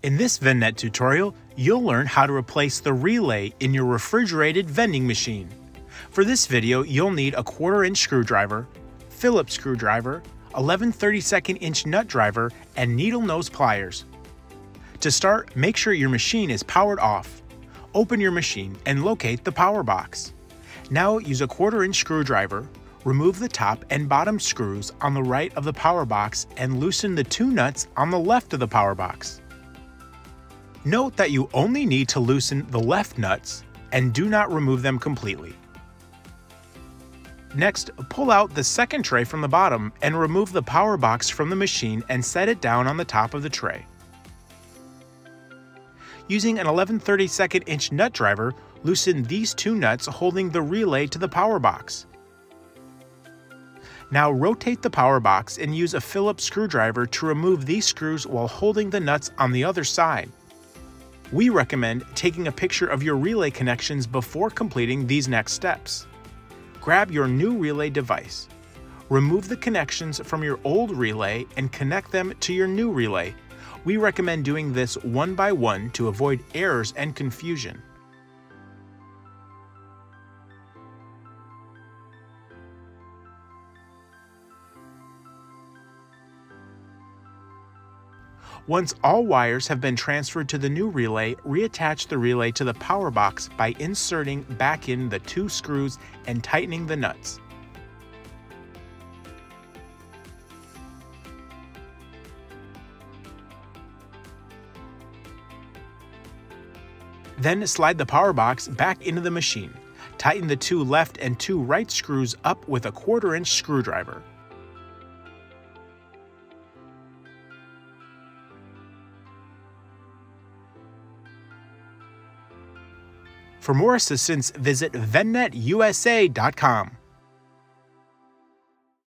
In this VendNet tutorial, you'll learn how to replace the relay in your refrigerated vending machine. For this video, you'll need a 1/4-inch screwdriver, Phillips screwdriver, 11 32nd-inch nut driver, and needle nose pliers. To start, make sure your machine is powered off. Open your machine and locate the power box. Now use a 1/4-inch screwdriver, remove the top and bottom screws on the right of the power box and loosen the 2 nuts on the left of the power box. Note that you only need to loosen the left nuts and do not remove them completely. Next, pull out the second tray from the bottom and remove the power box from the machine and set it down on the top of the tray. Using an 11 32nd-inch nut driver, loosen these 2 nuts holding the relay to the power box. Now rotate the power box and use a Phillips screwdriver to remove these screws while holding the nuts on the other side. We recommend taking a picture of your relay connections before completing these next steps. Grab your new relay device. Remove the connections from your old relay and connect them to your new relay. We recommend doing this one by one to avoid errors and confusion. Once all wires have been transferred to the new relay, reattach the relay to the power box by inserting back in the 2 screws and tightening the nuts. Then slide the power box back into the machine. Tighten the 2 left and 2 right screws up with a 1/4-inch screwdriver. For more assistance, visit vendnetusa.com.